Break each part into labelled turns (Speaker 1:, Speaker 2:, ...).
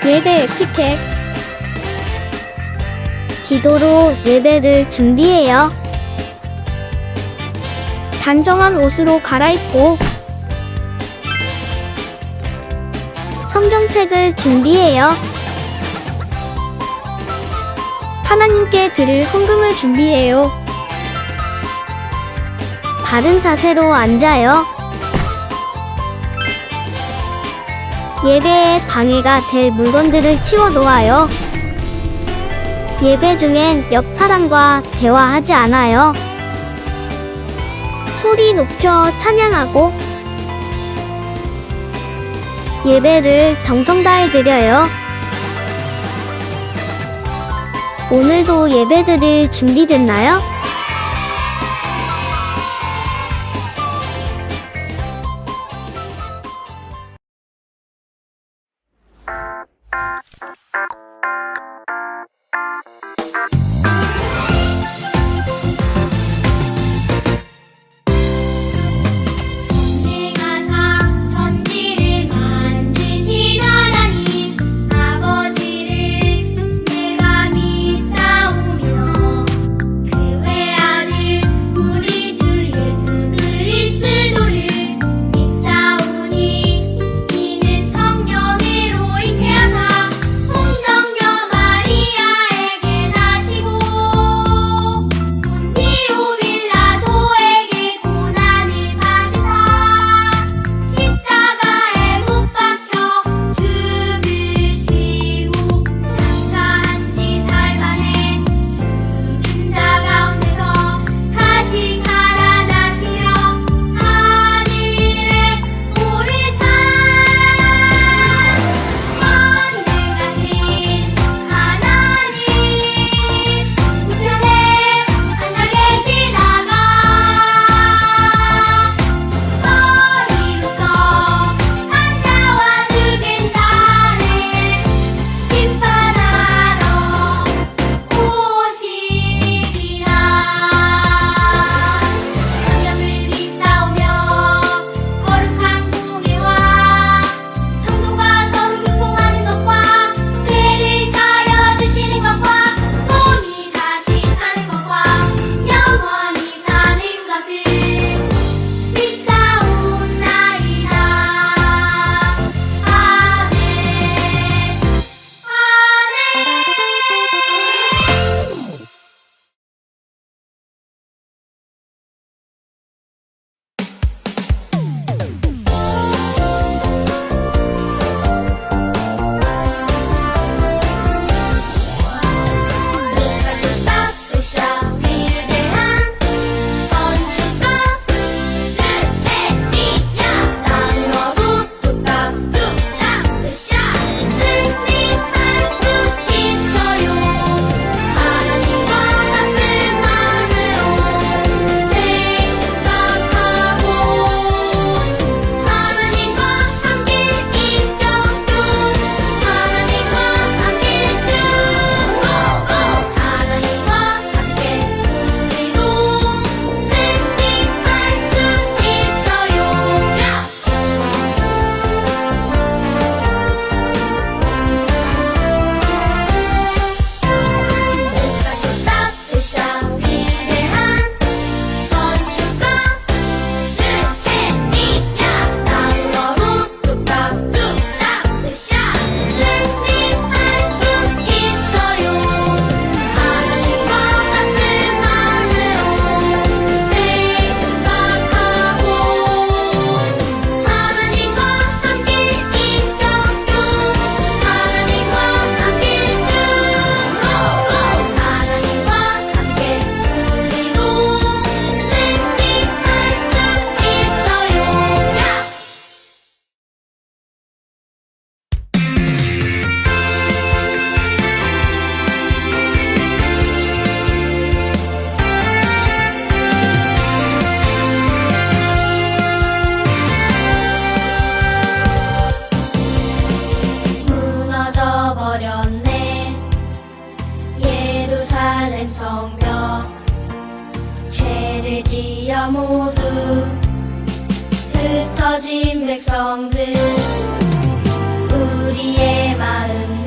Speaker 1: 예배 에티켓.
Speaker 2: 기도로 예배를 준비해요.
Speaker 1: 단정한 옷으로 갈아입고
Speaker 2: 성경책을 준비해요.
Speaker 1: 하나님께 드릴 헌금을 준비해요.
Speaker 2: 바른 자세로 앉아요. 예배에 방해가 될 물건들을 치워놓아요. 예배 중엔 옆 사람과 대화하지 않아요. 소리 높여 찬양하고 예배를 정성 다해 드려요. 오늘도 예배드릴 준비됐나요?
Speaker 3: 천지를 만드신 하나님 아버지를 내가 믿사오며 그 외아들 우리 주 예수 그리스도를 믿사오니 이는 성령으로 잉태하사 동정녀 마리아에게 나시고 본디오 빌라도에게 고난을 받으사 십자가에 못 박혀 죽으시고 장사한 지 사흘 만에 죽은 자 가운데서 다시 살아나시며 하늘에 오르사 전능하신 하나님 우편에 앉아 계시다가 머리로서 산자와 죽은 자를 심판하러 오시리라. 성령을 믿사오며 거룩한 공예와 성도가 서로 교통하는 것과 죄를 사하여 주시는 것과 몸이 다시 사는 것과 영원히 사는 것을 믿사옵나이다. 아멘. 아멘. 누가 줬다 위대한 건축가 뜻해이야 땅으로 뚝딱뚝딱 으쌰 승리할 수 있어요. 하나님과 같은 마음으로 생각하고 하나님과 함께 있어요. 하나님과 함께 죽고 하나님과 함께 우리도 승리할 수 있어요. 누가 줬다 으쌰 위대한 건축가 뜻해이야 땅으로 뚝딱뚝딱 으쌰 승리할 수 있어요. 하나님과 같은 마음으로 생각하고 하나님과 함께 있어요. 하나님과 함께 죽고 하나님과 함께 우리도 승리할 수 있어요. 무너져 버렸네 예루살렘 성벽 죄를 지어 모두 흩어진 백성들 우리의 마음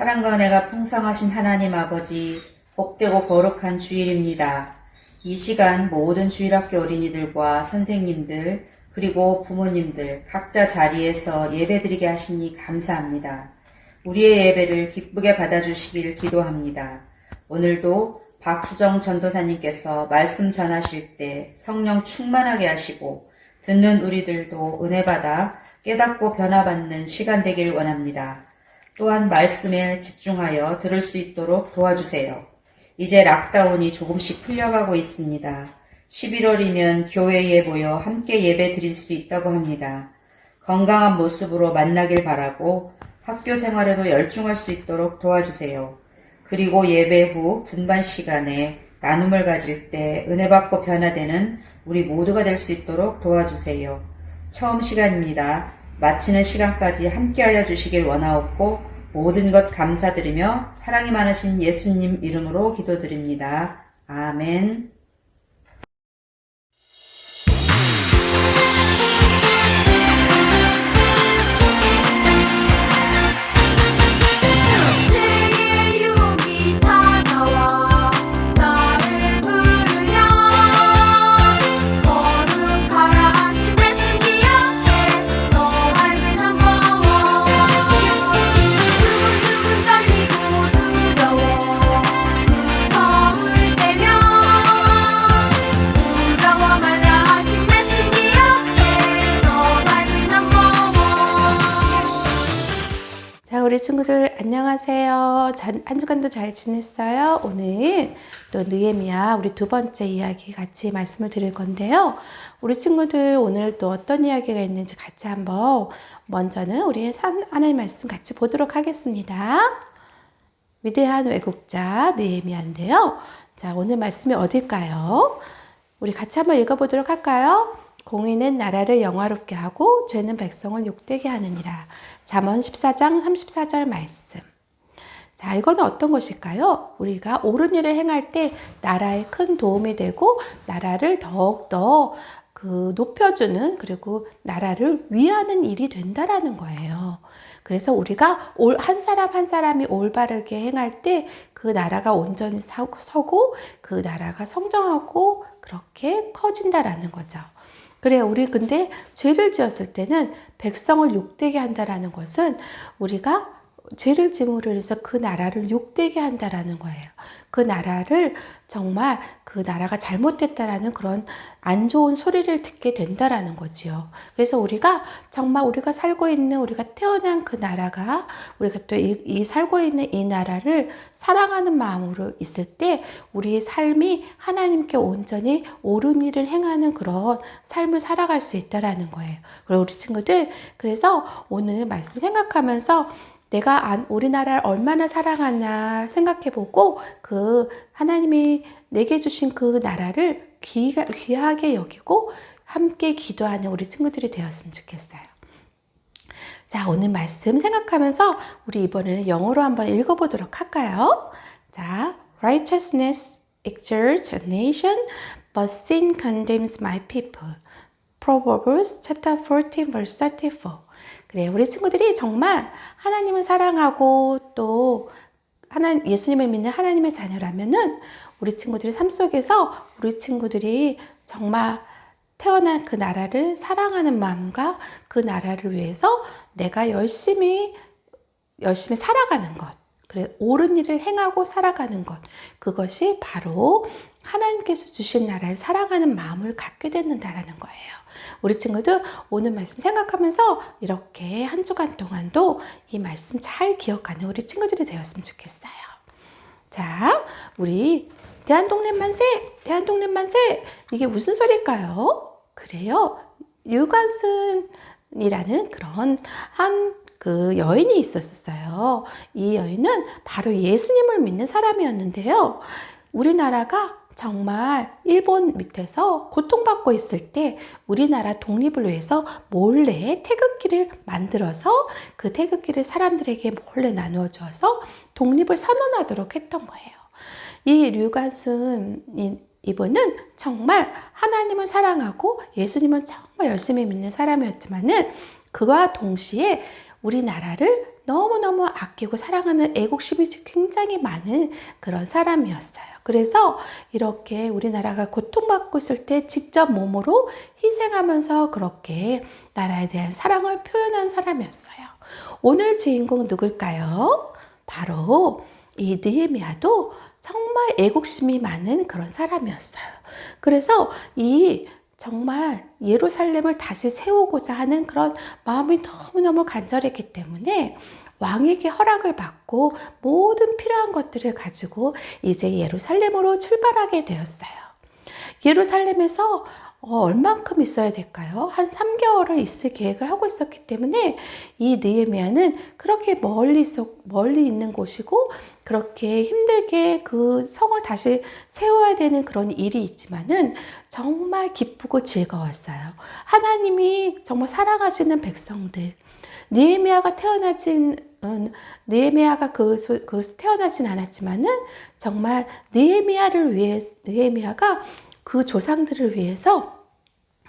Speaker 4: 사랑과 은혜가 풍성하신 하나님 아버지, 복되고 거룩한 주일입니다. 이 시간 모든 주일학교 어린이들과 선생님들, 그리고 부모님들 각자 자리에서 예배드리게 하시니 감사합니다. 우리의 예배를 기쁘게 받아주시기를 기도합니다. 오늘도 박수정 전도사님께서 말씀 전하실 때 성령 충만하게 하시고 듣는 우리들도 은혜 받아 깨닫고 변화받는 시간 되길 원합니다. 또한 말씀에 집중하여 들을 수 있도록 도와주세요. 이제 락다운이 조금씩 풀려가고 있습니다. 11월이면 교회에 모여 함께 예배 드릴 수 있다고 합니다. 건강한 모습으로 만나길 바라고 학교 생활에도 열중할 수 있도록 도와주세요. 그리고 예배 후 분반 시간에 나눔을 가질 때 은혜 받고 변화되는 우리 모두가 될 수 있도록 도와주세요. 처음 시간입니다. 마치는 시간까지 함께하여 주시길 원하옵고 모든 것 감사드리며 사랑이 많으신 예수님 이름으로 기도드립니다. 아멘.
Speaker 3: 내게 유혹이 찾아와 나를 부르면 거룩하라 하신 말씀 기억해 너 알면 버워 두근두근 떨리고 두려워 무서울 때면 무서워 말라 하신 말씀 기억해 너 알면 버워.
Speaker 5: 자, 우리 친구들 안녕하세요. 한 주간도 잘 지냈어요? 오늘 또 느헤미야 우리 두 번째 이야기 같이 말씀을 드릴 건데요. 우리 친구들 오늘 또 어떤 이야기가 있는지 같이 한번 먼저는 우리 하나님 말씀 같이 보도록 하겠습니다. 위대한 왜곡자 느헤미야인데요. 자, 오늘 말씀이 어딜까요? 우리 같이 한번 읽어보도록 할까요? 공의는 나라를 영화롭게 하고 죄는 백성을 욕되게 하느니라. 잠언 14장 34절 말씀. 자, 이거는 어떤 것일까요? 우리가 옳은 일을 행할 때 나라에 큰 도움이 되고 나라를 더욱더 높여주는, 그리고 나라를 위하는 일이 된다라는 거예요. 그래서 우리가 한 사람 한 사람이 올바르게 행할 때 그 나라가 온전히 서고 그 나라가 성장하고 그렇게 커진다라는 거죠. 그래, 우리 근데 죄를 지었을 때는 백성을 욕되게 한다라는 것은 우리가 죄를 지음으로 해서 그 나라를 욕되게 한다라는 거예요. 그 나라를 정말 그 나라가 잘못됐다라는 그런 안 좋은 소리를 듣게 된다라는 거지요. 그래서 우리가 정말 우리가 살고 있는, 우리가 태어난 그 나라가, 우리가 또 이 살고 있는 이 나라를 사랑하는 마음으로 있을 때 우리의 삶이 하나님께 온전히 옳은 일을 행하는 그런 삶을 살아갈 수 있다라는 거예요. 그리고 우리 친구들, 그래서 오늘 말씀 생각하면서 내가 우리나라를 얼마나 사랑하나 생각해보고 그 하나님이 내게 주신 그 나라를 귀하게 여기고 함께 기도하는 우리 친구들이 되었으면 좋겠어요. 자, 오늘 말씀 생각하면서 우리 이번에는 영어로 한번 읽어보도록 할까요? 자, Righteousness exalts a nation, but sin condemns my people. Proverbs chapter 14 verse 34. 그래, 우리 친구들이 정말 하나님을 사랑하고 또 예수님을 믿는 하나님의 자녀라면은 우리 친구들이 삶 속에서 우리 친구들이 정말 태어난 그 나라를 사랑하는 마음과 그 나라를 위해서 내가 열심히 살아가는 것, 그래, 옳은 일을 행하고 살아가는 것, 그것이 바로 하나님께서 주신 나라를 사랑하는 마음을 갖게 된다라는 거예요. 우리 친구들 오늘 말씀 생각하면서 이렇게 한 주간 동안도 이 말씀 잘 기억하는 우리 친구들이 되었으면 좋겠어요. 자, 우리 대한독립 만세! 대한독립 만세! 이게 무슨 소리일까요? 그래요, 류관순이라는 그런 그 여인이 있었어요. 이 여인은 바로 예수님을 믿는 사람이었는데요. 우리나라가 정말 일본 밑에서 고통받고 있을 때 우리나라 독립을 위해서 몰래 태극기를 만들어서 그 태극기를 사람들에게 몰래 나누어 주어서 독립을 선언하도록 했던 거예요. 이 류관순 이분은 정말 하나님을 사랑하고 예수님은 정말 열심히 믿는 사람이었지만은 그와 동시에 우리나라를 너무너무 아끼고 사랑하는 애국심이 굉장히 많은 그런 사람이었어요. 그래서 이렇게 우리나라가 고통받고 있을 때 직접 몸으로 희생하면서 그렇게 나라에 대한 사랑을 표현한 사람이었어요. 오늘 주인공 누굴까요? 바로 이 느헤미야도 정말 애국심이 많은 그런 사람이었어요. 그래서 이 정말 예루살렘을 다시 세우고자 하는 그런 마음이 너무너무 간절했기 때문에 왕에게 허락을 받고 모든 필요한 것들을 가지고 이제 예루살렘으로 출발하게 되었어요. 예루살렘에서 얼만큼 있어야 될까요? 한 3개월을 있을 계획을 하고 있었기 때문에 이 느헤미야는 그렇게 멀리 있는 곳이고 그렇게 힘들게 그 성을 다시 세워야 되는 그런 일이 있지만은 정말 기쁘고 즐거웠어요. 하나님이 정말 사랑하시는 백성들, 느헤미야가 태어나진 않았지만은 정말 느헤미야가 그 조상들을 위해서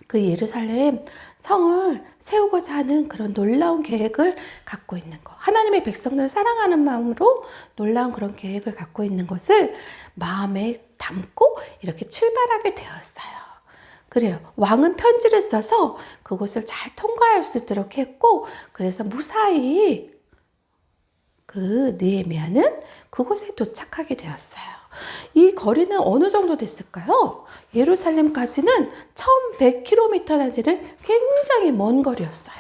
Speaker 5: 그 예루살렘 성을 세우고자 하는 그런 놀라운 계획을 갖고 있는 것. 하나님의 백성들을 사랑하는 마음으로 놀라운 그런 계획을 갖고 있는 것을 마음에 담고 이렇게 출발하게 되었어요. 그래요. 왕은 편지를 써서 그곳을 잘 통과할 수 있도록 했고, 그래서 무사히 그 느헤미야는 그곳에 도착하게 되었어요. 이 거리는 어느 정도 됐을까요? 예루살렘까지는 1100km나 되는 굉장히 먼 거리였어요.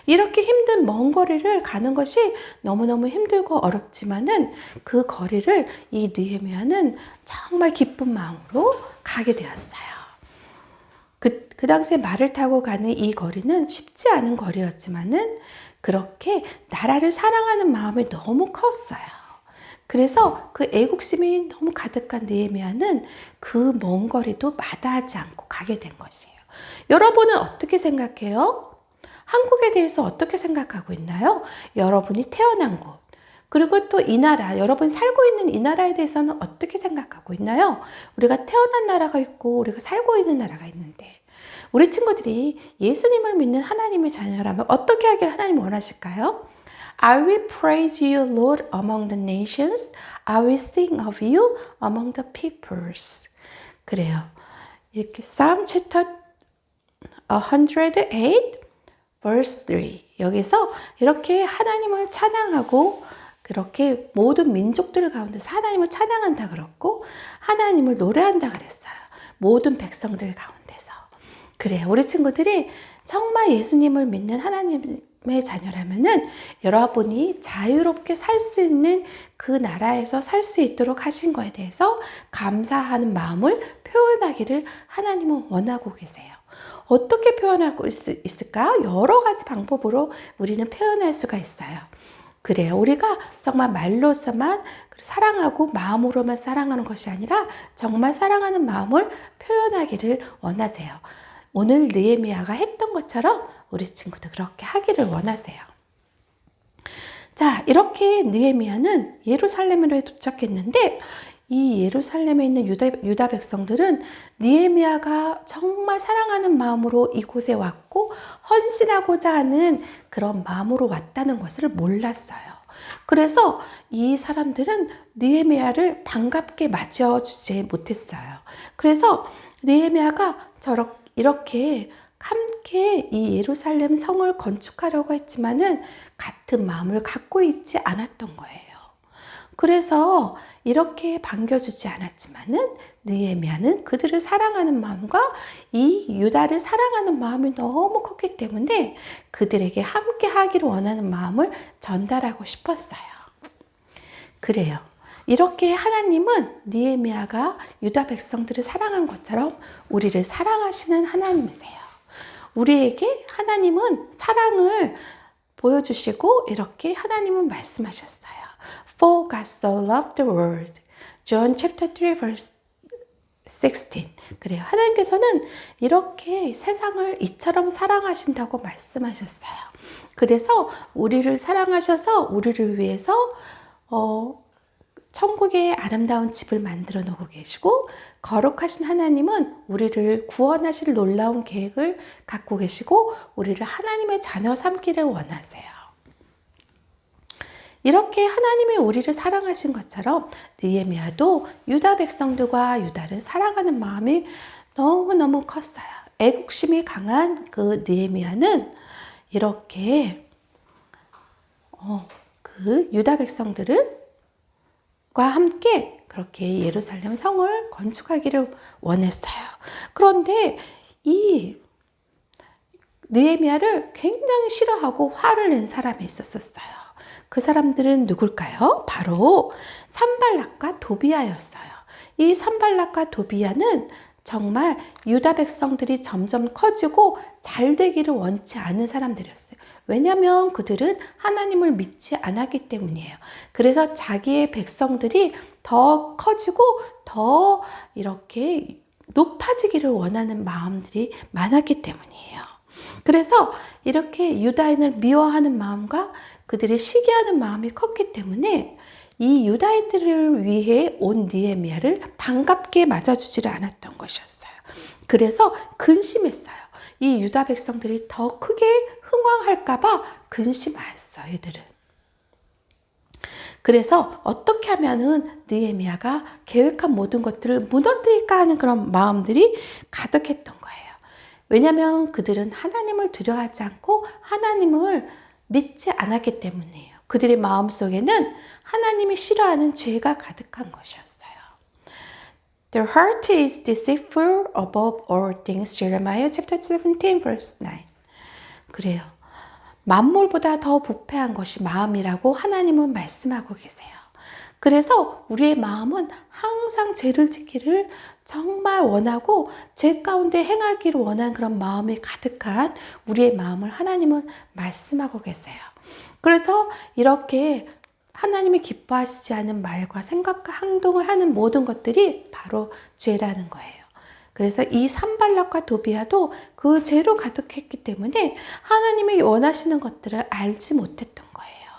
Speaker 5: 이렇게 힘든 먼 거리를 가는 것이 너무너무 힘들고 어렵지만은 그 거리를 이 느헤미야는 정말 기쁜 마음으로 가게 되었어요. 그 당시에 말을 타고 가는 이 거리는 쉽지 않은 거리였지만은 그렇게 나라를 사랑하는 마음이 너무 컸어요. 그래서 그 애국심이 너무 가득한 느헤미야는 그 먼 거리도 마다하지 않고 가게 된 것이에요. 여러분은 어떻게 생각해요? 한국에 대해서 어떻게 생각하고 있나요? 여러분이 태어난 곳, 그리고 또 이 나라, 여러분 살고 있는 이 나라에 대해서는 어떻게 생각하고 있나요? 우리가 태어난 나라가 있고 우리가 살고 있는 나라가 있는데 우리 친구들이 예수님을 믿는 하나님의 자녀라면 어떻게 하기를 하나님 원하실까요? I will praise you, Lord, among the nations. I will sing of you among the peoples. 그래요. 이렇게 Psalm chapter 108, verse 3. 여기서 이렇게 하나님을 찬양하고 그렇게 모든 민족들 가운데서 하나님을 찬양한다 그랬고 하나님을 노래한다 그랬어요. 모든 백성들 가운데서. 그래요. 우리 친구들이 정말 예수님을 믿는 하나님의 자녀라면은 여러분이 자유롭게 살 수 있는 그 나라에서 살 수 있도록 하신 거에 대해서 감사하는 마음을 표현하기를 하나님은 원하고 계세요. 어떻게 표현하고 있을까? 여러 가지 방법으로 우리는 표현할 수가 있어요. 그래요. 우리가 정말 말로서만 사랑하고 마음으로만 사랑하는 것이 아니라 정말 사랑하는 마음을 표현하기를 원하세요. 오늘 느헤미야가 했던 것처럼 우리 친구도 그렇게 하기를 원하세요. 자, 이렇게 느헤미야는 예루살렘으로 도착했는데 이 예루살렘에 있는 유다 백성들은 느헤미야가 정말 사랑하는 마음으로 이곳에 왔고 헌신하고자 하는 그런 마음으로 왔다는 것을 몰랐어요. 그래서 이 사람들은 느헤미야를 반갑게 맞아주지 못했어요. 그래서 느헤미야가 이렇게 함께 이 예루살렘 성을 건축하려고 했지만은 같은 마음을 갖고 있지 않았던 거예요. 그래서 이렇게 반겨주지 않았지만은 느헤미야는 그들을 사랑하는 마음과 이 유다를 사랑하는 마음이 너무 컸기 때문에 그들에게 함께 하기를 원하는 마음을 전달하고 싶었어요. 그래요. 이렇게 하나님은 느헤미야가 유다 백성들을 사랑한 것처럼 우리를 사랑하시는 하나님이세요. 우리에게 하나님은 사랑을 보여주시고 이렇게 하나님은 말씀하셨어요. For God so loved the world. John chapter 3 verse 16. 그래요. 하나님께서는 이렇게 세상을 이처럼 사랑하신다고 말씀하셨어요. 그래서 우리를 사랑하셔서 우리를 위해서 천국의 아름다운 집을 만들어 놓고 계시고 거룩하신 하나님은 우리를 구원하실 놀라운 계획을 갖고 계시고 우리를 하나님의 자녀 삼기를 원하세요. 이렇게 하나님이 우리를 사랑하신 것처럼 느헤미야도 유다 백성들과 유다를 사랑하는 마음이 너무너무 컸어요. 애국심이 강한 그 느헤미야는 이렇게 그 유다 백성들과 함께 그렇게 예루살렘 성을 건축하기를 원했어요. 그런데 이 느헤미야를 굉장히 싫어하고 화를 낸 사람이 있었어요. 그 사람들은 누굴까요? 바로 산발락과 도비아였어요. 이 산발락과 도비아는 정말 유다 백성들이 점점 커지고 잘 되기를 원치 않은 사람들이었어요. 왜냐하면 그들은 하나님을 믿지 않았기 때문이에요. 그래서 자기의 백성들이 더 커지고 더 이렇게 높아지기를 원하는 마음들이 많았기 때문이에요. 그래서 이렇게 유다인을 미워하는 마음과 그들이 시기하는 마음이 컸기 때문에 이 유다인들을 위해 온 느헤미야를 반갑게 맞아주지를 않았던 것이었어요. 그래서 근심했어요. 이 유다 백성들이 더 크게 흥왕할까봐 근심하였어요, 이들은. 그래서 어떻게 하면은 느헤미야가 계획한 모든 것들을 무너뜨릴까 하는 그런 마음들이 가득했던 거예요. 왜냐하면 그들은 하나님을 두려워하지 않고 하나님을 믿지 않았기 때문이에요. 그들의 마음속에는 하나님이 싫어하는 죄가 가득한 것이었어요. Their heart is deceitful above all things. Jeremiah chapter 17 verse 9. 그래요. 만물보다 더 부패한 것이 마음이라고 하나님은 말씀하고 계세요. 그래서 우리의 마음은 항상 죄를 짓기를 정말 원하고 죄 가운데 행하기를 원하는 그런 마음이 가득한 우리의 마음을 하나님은 말씀하고 계세요. 그래서 이렇게 하나님이 기뻐하시지 않은 말과 생각과 행동을 하는 모든 것들이 바로 죄라는 거예요. 그래서 이 산발락과 도비아도 그 죄로 가득했기 때문에 하나님이 원하시는 것들을 알지 못했던 거예요.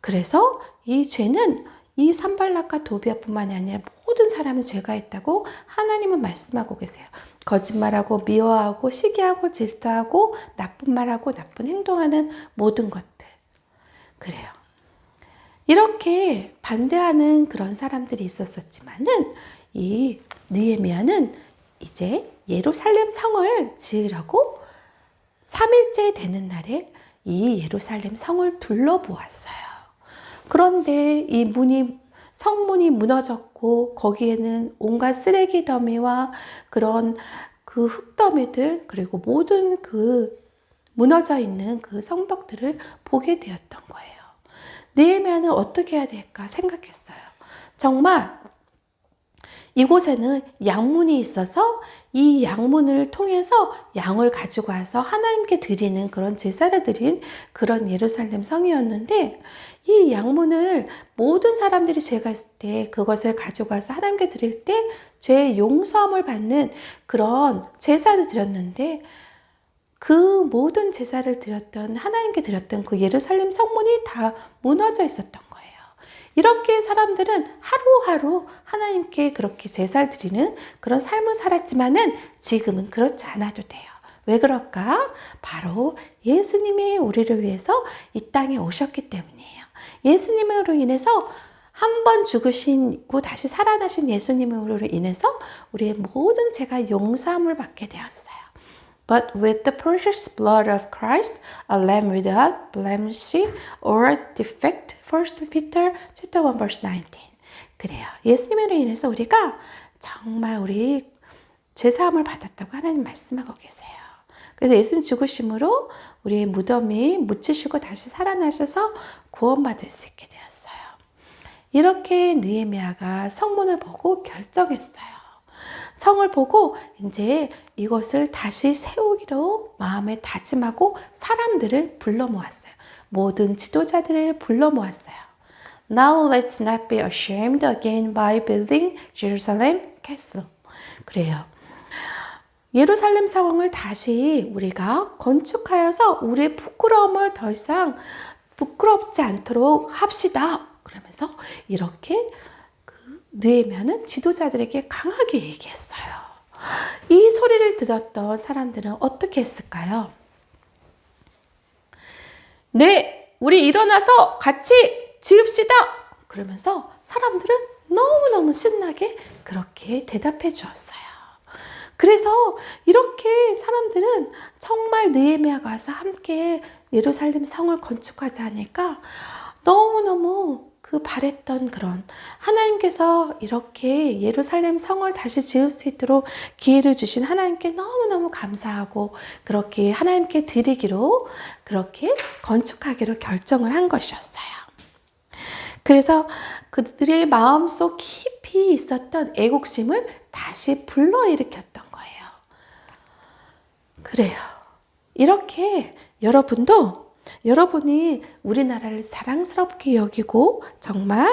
Speaker 5: 그래서 이 죄는 이 산발락과 도비아뿐만이 아니라 모든 사람은 죄가 있다고 하나님은 말씀하고 계세요. 거짓말하고 미워하고 시기하고 질투하고 나쁜 말하고 나쁜 행동하는 모든 것들. 그래요. 이렇게 반대하는 그런 사람들이 있었지만은 이 느헤미야는 이제 예루살렘 성을 지으려고 3일째 되는 날에 이 예루살렘 성을 둘러보았어요. 그런데 이 성문이 무너졌고 거기에는 온갖 쓰레기 더미와 그런 그 흙더미들 그리고 모든 그 무너져 있는 그 성벽들을 보게 되었던 거예요. 느헤미야는 어떻게 해야 될까 생각했어요. 정말 이곳에는 양문이 있어서 이 양문을 통해서 양을 가지고 와서 하나님께 드리는 그런 제사를 드린 그런 예루살렘 성이었는데 이 양문을 모든 사람들이 죄가 있을 때 그것을 가지고 와서 하나님께 드릴 때 죄의 용서함을 받는 그런 제사를 드렸는데 그 모든 제사를 드렸던 하나님께 드렸던 그 예루살렘 성문이 다 무너져 있었던 거예요. 이렇게 사람들은 하루하루 하나님께 그렇게 제사를 드리는 그런 삶을 살았지만은 지금은 그렇지 않아도 돼요. 왜 그럴까? 바로 예수님이 우리를 위해서 이 땅에 오셨기 때문이에요. 예수님으로 인해서 한 번 죽으시고 다시 살아나신 예수님으로 인해서 우리의 모든 죄가 용서함을 받게 되었어요. But with the precious blood of Christ, a lamb without blemish or defect. 1 Peter chapter 1 verse 19. 그래요. 예수님으로 인해서 우리가 정말 우리 죄사함을 받았다고 하나님 말씀하고 계세요. 그래서 예수님 죽으심으로 우리의 무덤이 묻히시고 다시 살아나셔서 구원받을 수 있게 되었어요. 이렇게 느헤미야가 성문을 보고 결정했어요. 성을 보고 이제 이것을 다시 세우기로 마음에 다짐하고 사람들을 불러 모았어요. 모든 지도자들을 불러 모았어요. Now let's not be ashamed again by building Jerusalem castle. 그래요. 예루살렘 성을 다시 우리가 건축하여서 우리의 부끄러움을 더 이상 부끄럽지 않도록 합시다. 그러면서 이렇게 느헤미야는 지도자들에게 강하게 얘기했어요. 이 소리를 들었던 사람들은 어떻게 했을까요? 네, 우리 일어나서 같이 지읍시다. 그러면서 사람들은 너무너무 신나게 그렇게 대답해 주었어요. 그래서 이렇게 사람들은 정말 느헤미야가 와서 함께 예루살렘 성을 건축하지 않을까 너무너무 그 바랬던 그런 하나님께서 이렇게 예루살렘 성을 다시 지을 수 있도록 기회를 주신 하나님께 너무너무 감사하고 그렇게 하나님께 드리기로 그렇게 건축하기로 결정을 한 것이었어요. 그래서 그들의 마음속 깊이 있었던 애국심을 다시 불러일으켰던 거예요. 그래요. 이렇게 여러분이 우리나라를 자랑스럽게 여기고 정말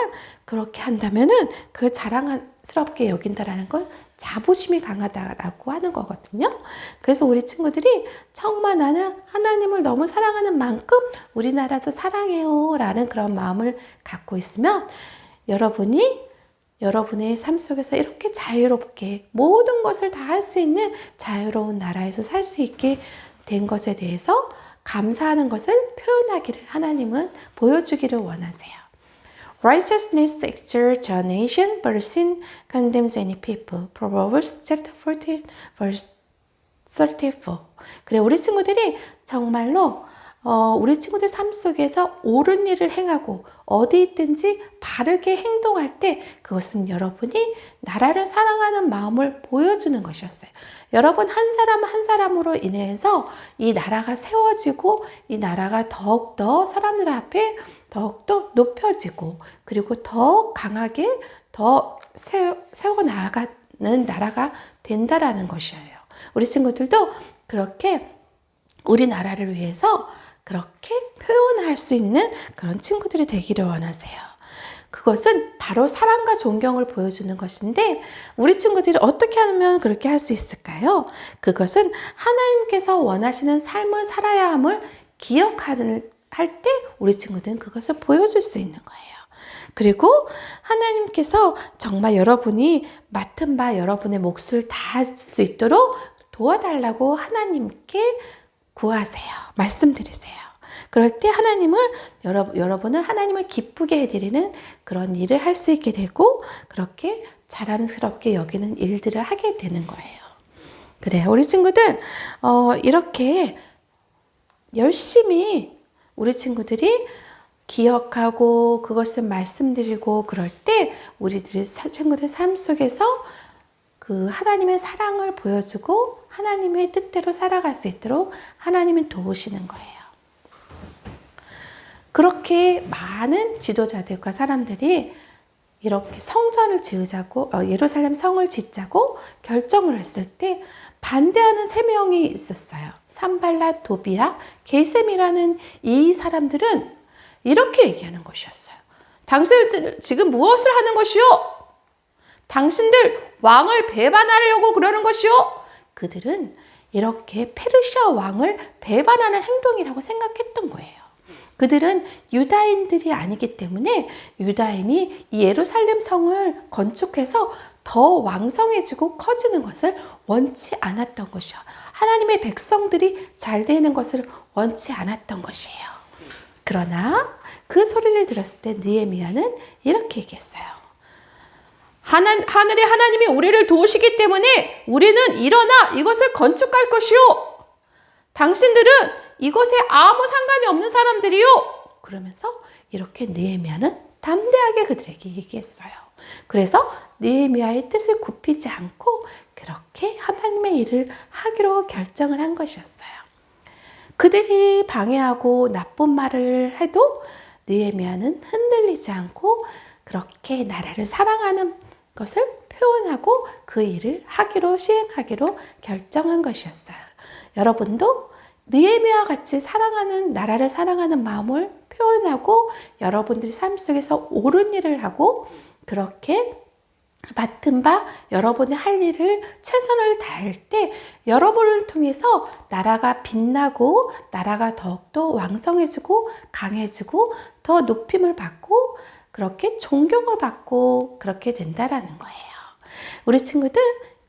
Speaker 5: 그렇게 한다면은 그 자랑스럽게 여긴다라는 건 자부심이 강하다라고 하는 거거든요. 그래서 우리 친구들이 정말 나는 하나님을 너무 사랑하는 만큼 우리나라도 사랑해요 라는 그런 마음을 갖고 있으면 여러분의 삶 속에서 이렇게 자유롭게 모든 것을 다 할 수 있는 자유로운 나라에서 살 수 있게 된 것에 대해서 감사하는 것을 표현하기를 하나님은 보여주기를 원하세요. Righteousness exalts a nation, but sin condemns any people. Proverbs chapter 14, verse 34. 그래, 우리 친구들이 정말로 우리 친구들 삶 속에서 옳은 일을 행하고 어디 있든지 바르게 행동할 때 그것은 여러분이 나라를 사랑하는 마음을 보여주는 것이었어요. 여러분 한 사람 한 사람으로 인해서 이 나라가 세워지고 이 나라가 더욱더 사람들 앞에 더욱더 높여지고 그리고 더 강하게 더 세워 나가는 나라가 된다라는 것이에요. 우리 친구들도 그렇게 우리나라를 위해서 그렇게 표현할 수 있는 그런 친구들이 되기를 원하세요. 그것은 바로 사랑과 존경을 보여주는 것인데 우리 친구들이 어떻게 하면 그렇게 할 수 있을까요? 그것은 하나님께서 원하시는 삶을 살아야 함을 기억할 때 우리 친구들은 그것을 보여줄 수 있는 거예요. 그리고 하나님께서 정말 여러분이 맡은 바 여러분의 몫을 다 할 수 있도록 도와달라고 하나님께 구하세요. 말씀드리세요. 그럴 때 여러분은 하나님을 기쁘게 해드리는 그런 일을 할 수 있게 되고 그렇게 자랑스럽게 여기는 일들을 하게 되는 거예요. 그래요. 우리 친구들 이렇게 열심히 우리 친구들이 기억하고 그것을 말씀드리고 그럴 때 우리들의 친구들 삶 속에서 그 하나님의 사랑을 보여주고 하나님의 뜻대로 살아갈 수 있도록 하나님은 도우시는 거예요. 그렇게 많은 지도자들과 사람들이 이렇게 성전을 지으자고 예루살렘 성을 짓자고 결정을 했을 때 반대하는 3명이 있었어요. 산발랏, 도비야, 게셈이라는 이 사람들은 이렇게 얘기하는 것이었어요. 당신들 지금 무엇을 하는 것이요? 당신들 왕을 배반하려고 그러는 것이요? 그들은 이렇게 페르시아 왕을 배반하는 행동이라고 생각했던 거예요. 그들은 유다인들이 아니기 때문에 유다인이 이 예루살렘 성을 건축해서 더 왕성해지고 커지는 것을 원치 않았던 것이요. 하나님의 백성들이 잘 되는 것을 원치 않았던 것이에요. 그러나 그 소리를 들었을 때 느헤미야는 이렇게 얘기했어요. 하늘의 하나님이 우리를 도우시기 때문에 우리는 일어나 이것을 건축할 것이요. 당신들은 이것에 아무 상관이 없는 사람들이요. 그러면서 이렇게 느헤미야는 담대하게 그들에게 얘기했어요. 그래서 느헤미야의 뜻을 굽히지 않고 그렇게 하나님의 일을 하기로 결정을 한 것이었어요. 그들이 방해하고 나쁜 말을 해도 느헤미야는 흔들리지 않고 그렇게 나라를 사랑하는 것을 표현하고 그 일을 시행하기로 결정한 것이었어요. 여러분도 느헤미야와 같이 나라를 사랑하는 마음을 표현하고 여러분들이 삶 속에서 옳은 일을 하고 그렇게 맡은 바 여러분이 할 일을 최선을 다할 때 여러분을 통해서 나라가 빛나고 나라가 더욱더 왕성해지고 강해지고 더 높임을 받고 그렇게 존경을 받고 그렇게 된다라는 거예요. 우리 친구들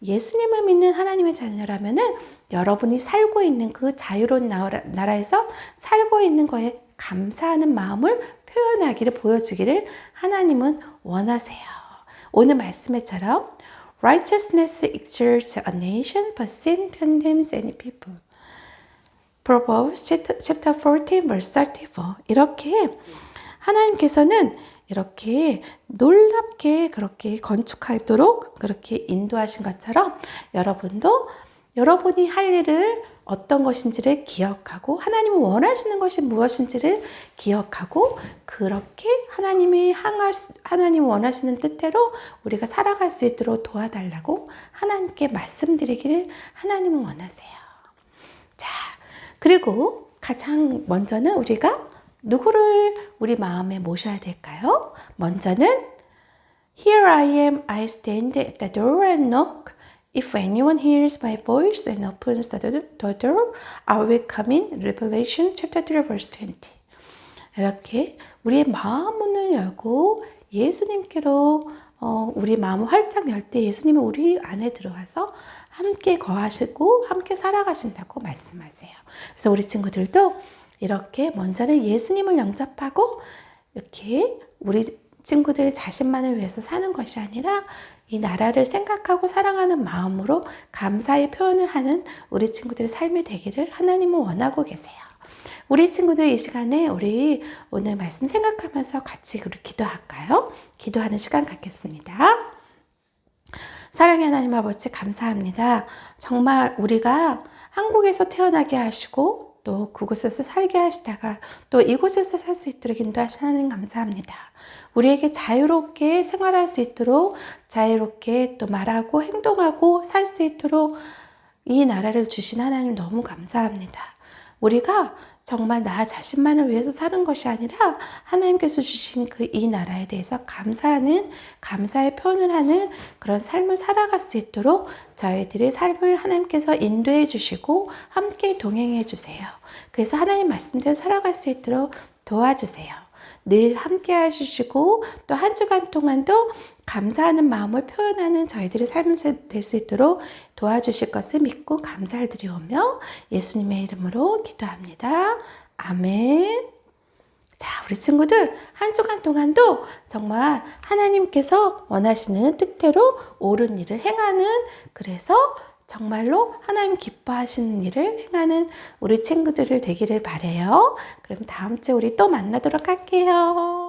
Speaker 5: 예수님을 믿는 하나님의 자녀라면은 여러분이 살고 있는 그 자유로운 나라에서 살고 있는 거에 감사하는 마음을 표현하기를 보여주기를 하나님은 원하세요. 오늘 말씀에처럼 Righteousness exalts a nation, but sin condemns any people. Proverbs chapter 14 verse 34. 이렇게 하나님께서는 이렇게 놀랍게 그렇게 건축하도록 그렇게 인도하신 것처럼 여러분도 여러분이 할 일을 어떤 것인지를 기억하고 하나님이 원하시는 것이 무엇인지를 기억하고 그렇게 하나님이 원하시는 뜻대로 우리가 살아갈 수 있도록 도와달라고 하나님께 말씀드리기를 하나님은 원하세요. 자, 그리고 가장 먼저는 우리가 누구를 우리 마음에 모셔야 될까요? 먼저는 Here I am, I stand at the door and knock. If anyone hears my voice and opens the door, I will come in. Revelation chapter 3 verse 20. 이렇게 우리의 마음 문을 열고 예수님께로 우리 마음을 활짝 열 때 예수님은 우리 안에 들어와서 함께 거하시고 함께 살아가신다고 말씀하세요. 그래서 우리 친구들도 이렇게 먼저는 예수님을 영접하고 이렇게 우리 친구들 자신만을 위해서 사는 것이 아니라 이 나라를 생각하고 사랑하는 마음으로 감사의 표현을 하는 우리 친구들의 삶이 되기를 하나님은 원하고 계세요. 우리 친구들 이 시간에 우리 오늘 말씀 생각하면서 같이 우리 기도할까요? 기도하는 시간 갖겠습니다. 사랑의 하나님 아버지 감사합니다. 정말 우리가 한국에서 태어나게 하시고 또 그곳에서 살게 하시다가 또 이곳에서 살 수 있도록 인도하신 하나님 감사합니다. 우리에게 자유롭게 생활할 수 있도록 자유롭게 또 말하고 행동하고 살 수 있도록 이 나라를 주신 하나님 너무 감사합니다. 우리가 정말 나 자신만을 위해서 사는 것이 아니라 하나님께서 주신 그 이 나라에 대해서 감사하는 감사의 표현을 하는 그런 삶을 살아갈 수 있도록 저희들의 삶을 하나님께서 인도해 주시고 함께 동행해 주세요. 그래서 하나님 말씀대로 살아갈 수 있도록 도와주세요. 늘 함께 해주시고 또 한 주간 동안도 감사하는 마음을 표현하는 저희들의 삶이 될 수 있도록 도와주실 것을 믿고 감사를 드리오며 예수님의 이름으로 기도합니다. 아멘. 자, 우리 친구들 한 주간 동안도 정말 하나님께서 원하시는 뜻대로 옳은 일을 행하는 그래서 정말로 하나님 기뻐하시는 일을 행하는 우리 친구들을 되기를 바라요. 그럼 다음 주에 우리 또 만나도록 할게요.